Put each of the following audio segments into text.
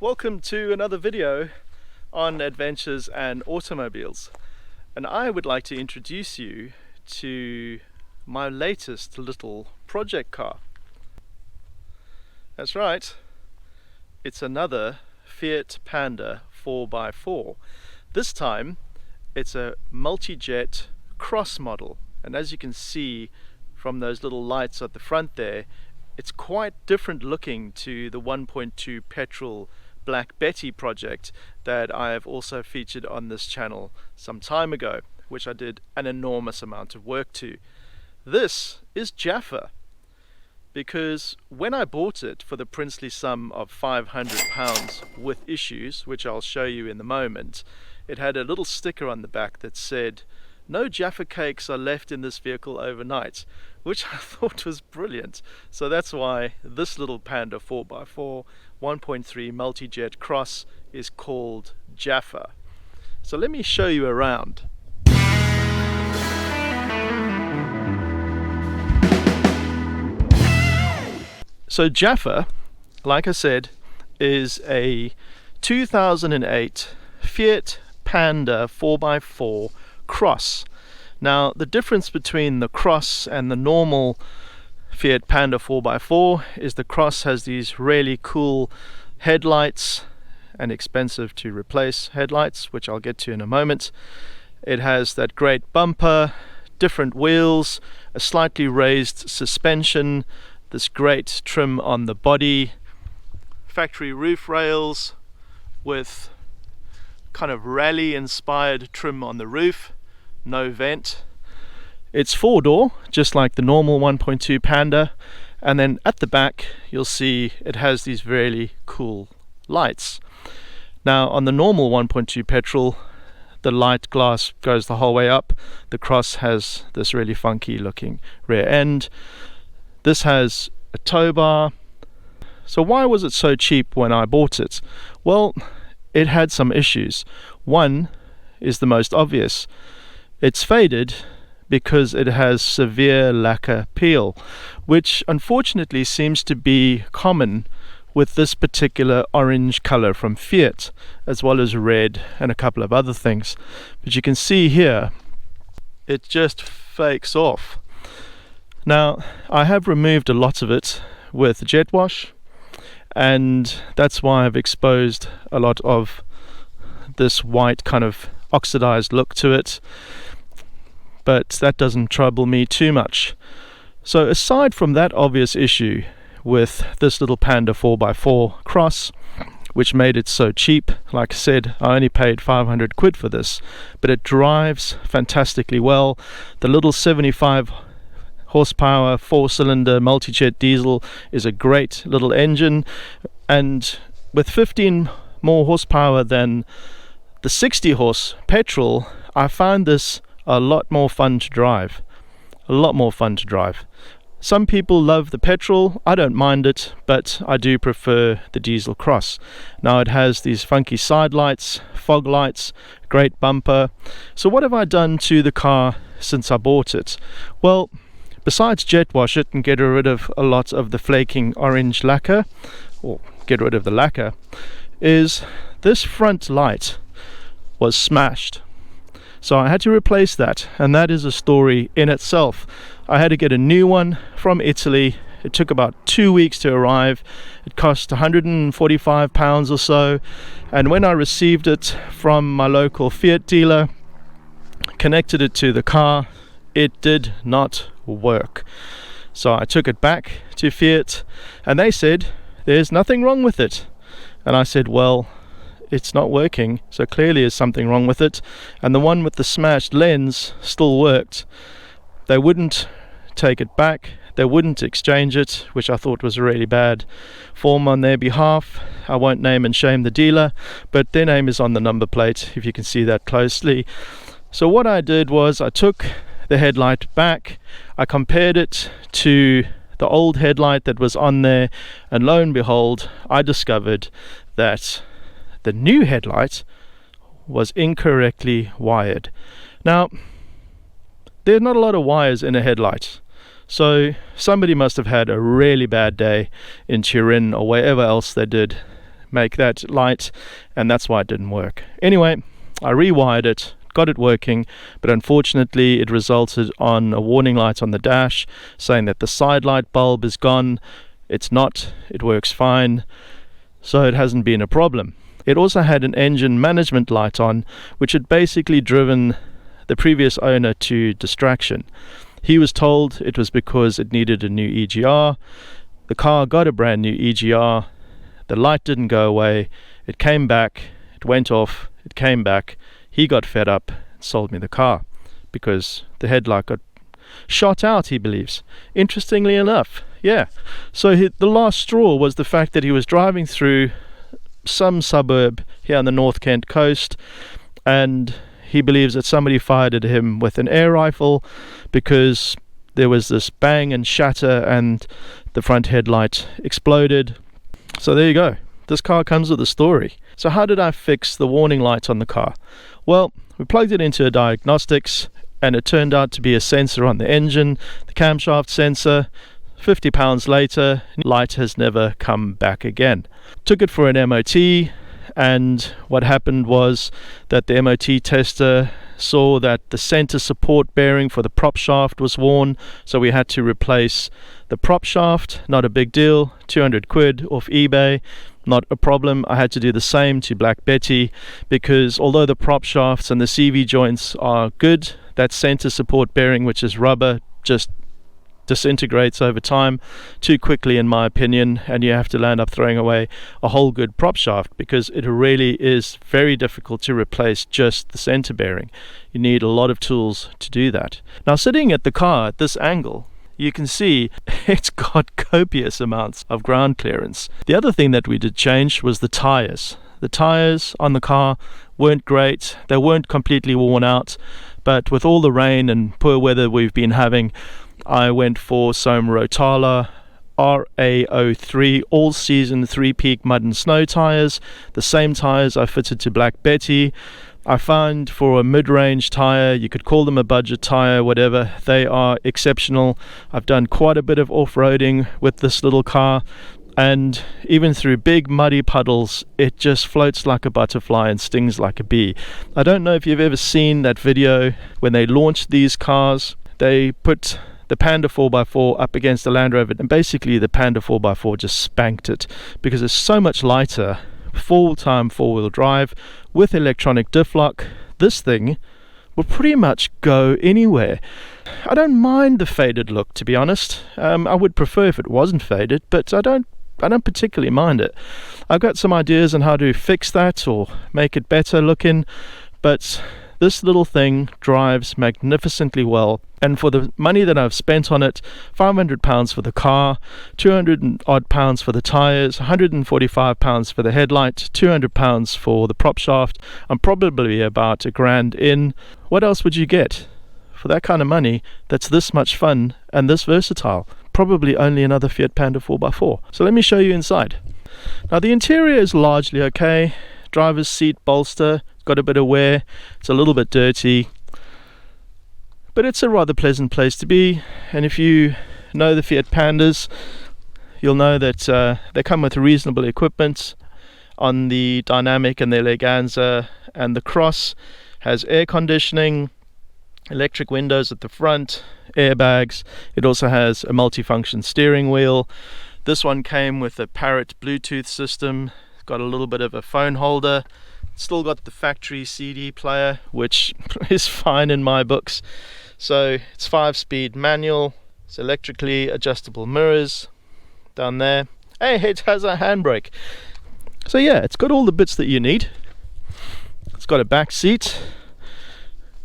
Welcome to another video on adventures and automobiles, and I would like to introduce you to my latest little project car. That's right, it's another Fiat Panda 4x4. This time it's a Multijet cross model, and as you can see from those little lights at the front there, it's quite different looking to the 1.2 petrol Black Betty project that I have also featured on this channel some time ago, which I did an enormous amount of work to. This is Jaffa, because when I bought it for the princely sum of £500 with issues, which I'll show you in a moment, it had a little sticker on the back that said, "No Jaffa cakes are left in this vehicle overnight," which I thought was brilliant. So that's why this little Panda 4x4 1.3 Multijet Cross is called Jaffa. So let me show you around. So Jaffa, like I said, is a 2008 Fiat Panda 4x4 Cross. Now the difference between the Cross and the normal Fiat Panda 4x4 is the Cross has these really cool headlights and expensive to replace headlights, which I'll get to in a moment. It has that great bumper, different wheels, a slightly raised suspension, this great trim on the body, factory roof rails with kind of rally inspired trim on the roof, no vent. It's four-door, just like the normal 1.2 Panda, and then at the back you'll see it has these really cool lights. Now on the normal 1.2 petrol, the light glass goes the whole way up. The Cross has this really funky looking rear end. This has a tow bar. So why was it so cheap when I bought it? Well, it had some issues. One is the most obvious. It's faded because it has severe lacquer peel, which unfortunately seems to be common with this particular orange color from Fiat, as well as red and a couple of other things. But you can see here, it just flakes off. Now, I have removed a lot of it with jet wash, and that's why I've exposed a lot of this white kind of oxidized look to it, but that doesn't trouble me too much. So aside from that obvious issue with this little Panda 4x4 Cross, which made it so cheap, like I said, I only paid 500 quid for this, but it drives fantastically well. The little 75 horsepower 4-cylinder Multijet diesel is a great little engine, and with 15 more horsepower than the 60 horse petrol, I found this a lot more fun to drive. Some people love the petrol. I don't mind it, but I do prefer the diesel Cross. Now it has these funky side lights, fog lights, great bumper. So what have I done to the car since I bought it? Well, besides jet wash it and get rid of a lot of the flaking orange lacquer, or get rid of the lacquer, is this front light was smashed. So I had to replace that, and that is a story in itself. I had to get a new one from Italy. It took about 2 weeks to arrive. It cost £145 or so, and when I received it from my local Fiat dealer, connected it to the car, it did not work. So I took it back to Fiat, and they said there's nothing wrong with it. And I said, well, it's not working, so clearly there's something wrong with it. And the one with the smashed lens still worked. They wouldn't take it back, they wouldn't exchange it, which I thought was a really bad form on their behalf. I won't name and shame the dealer, but their name is on the number plate, if you can see that closely. So what I did was I took the headlight back, I compared it to the old headlight that was on there, and lo and behold, I discovered that the new headlight was incorrectly wired. Now, there's not a lot of wires in a headlight, so somebody must have had a really bad day in Turin or wherever else they did make that light, and that's why it didn't work. Anyway, I rewired it, got it working, but unfortunately it resulted on a warning light on the dash saying that the side light bulb is gone. It's not, it works fine, so it hasn't been a problem. It also had an engine management light on, which had basically driven the previous owner to distraction. He was told it was because it needed a new EGR. The car got a brand new EGR, the light didn't go away, it came back, it went off, it came back. He got fed up and sold me the car because the headlight got shot out, he believes. Interestingly enough, yeah. So the last straw was the fact that he was driving through some suburb here on the North Kent coast, and he believes that somebody fired at him with an air rifle because there was this bang and shatter and the front headlight exploded. So there you go. This car comes with a story. So how did I fix the warning light on the car? Well, we plugged it into a diagnostics, and it turned out to be a sensor on the engine, the camshaft sensor. 50 pounds later, light has never come back again. Took it for an MOT, and what happened was that the MOT tester saw that the center support bearing for the prop shaft was worn, so we had to replace the prop shaft. Not a big deal, 200 quid off eBay. Not a problem. I had to do the same to Black Betty, because although the prop shafts and the CV joints are good, that center support bearing, which is rubber, just disintegrates over time too quickly, in my opinion, and you have to land up throwing away a whole good prop shaft, because it really is very difficult to replace just the center bearing. You need a lot of tools to do that. Now, sitting at the car at this angle, you can see it's got copious amounts of ground clearance. The other thing that we did change was the tires. The tires on the car weren't great. They weren't completely worn out, but with all the rain and poor weather we've been having, I went for some Rotala RA03 all-season 3-peak mud and snow tires. The same tires I fitted to Black Betty. I found for a mid-range tire, you could call them a budget tire, whatever, they are exceptional. I've done quite a bit of off-roading with this little car, and even through big muddy puddles, it just floats like a butterfly and stings like a bee. I don't know if you've ever seen that video when they launched these cars. They put the Panda 4x4 up against the Land Rover, and basically the Panda 4x4 just spanked it because it's so much lighter. Full-time four-wheel drive with electronic diff lock. This thing will pretty much go anywhere. I don't mind the faded look, to be honest. I would prefer if it wasn't faded, but I don't particularly mind it. I've got some ideas on how to fix that or make it better looking, but this little thing drives magnificently well, and for the money that I've spent on it, £500 for the car, 200 and odd pounds for the tyres, £145 for the headlight, £200 for the prop shaft, I'm probably about £1,000 in. What else would you get for that kind of money that's this much fun and this versatile? Probably only another Fiat Panda 4x4. So let me show you inside. Now, the interior is largely okay. Driver's seat bolster, got a bit of wear, it's a little bit dirty, but it's a rather pleasant place to be. And if you know the Fiat Pandas, you'll know that they come with reasonable equipment. On the Dynamic and the Eleganza and the Cross has air conditioning, electric windows at the front, airbags. It also has a multifunction steering wheel. This one came with a Parrot Bluetooth system. Got a little bit of a phone holder. Still got the factory CD player, which is fine in my books. So it's 5-speed manual. It's electrically adjustable mirrors down there. Hey, it has a handbrake. So yeah, it's got all the bits that you need. It's got a back seat,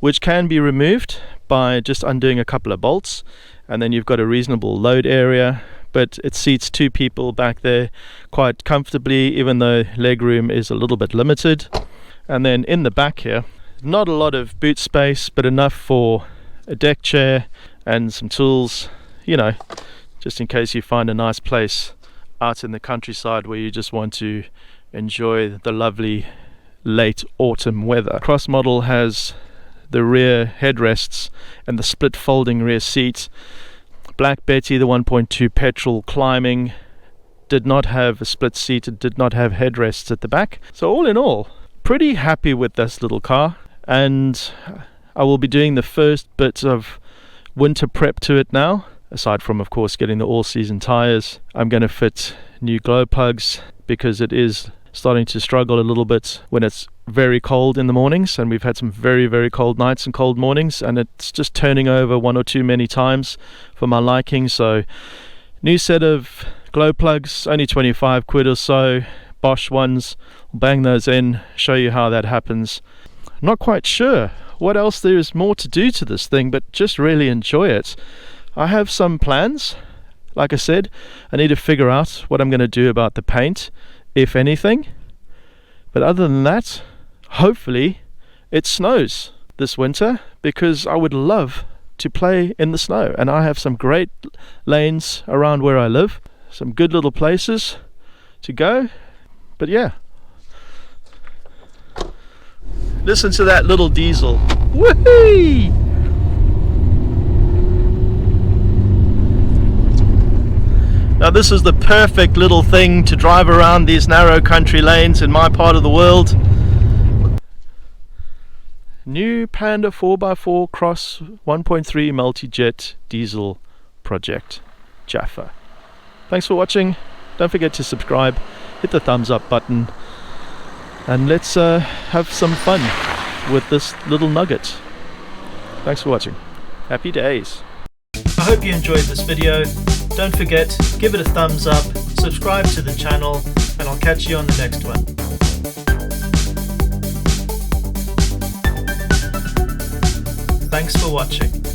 which can be removed by just undoing a couple of bolts, and then you've got a reasonable load area. But it seats 2 people back there quite comfortably, even though legroom is a little bit limited. And then in the back here, not a lot of boot space, but enough for a deck chair and some tools, you know, just in case you find a nice place out in the countryside where you just want to enjoy the lovely late autumn weather. Cross model has the rear headrests and the split folding rear seat. Black Betty, the 1.2 petrol climbing did not have a split seat, it did not have headrests at the back. So all in all, pretty happy with this little car, and I will be doing the first bit of winter prep to it now. Aside from, of course, getting the all-season tires, I'm going to fit new glow plugs because it is starting to struggle a little bit when it's very cold in the mornings, and we've had some very cold nights and cold mornings, and it's just turning over one or two many times for my liking. So new set of glow plugs, only 25 quid or so, Bosch ones. I'll bang those in, show you how that happens. Not quite sure what else there is more to do to this thing, but just really enjoy it. I have some plans. Like I said, I need to figure out what I'm going to do about the paint, if anything. But other than that, hopefully it snows this winter, because I would love to play in the snow, and I have some great lanes around where I live, some good little places to go. But yeah, listen to that little diesel. Whee! Now this is the perfect little thing to drive around these narrow country lanes in my part of the world. New Panda 4x4 Cross 1.3 Multijet diesel project, Jaffa. Thanks for watching. Don't forget to subscribe, hit the thumbs up button, and let's have some fun with this little nugget. Thanks for watching. Happy days. I hope you enjoyed this video. Don't forget, give it a thumbs up, subscribe to the channel, and I'll catch you on the next one. Thanks for watching.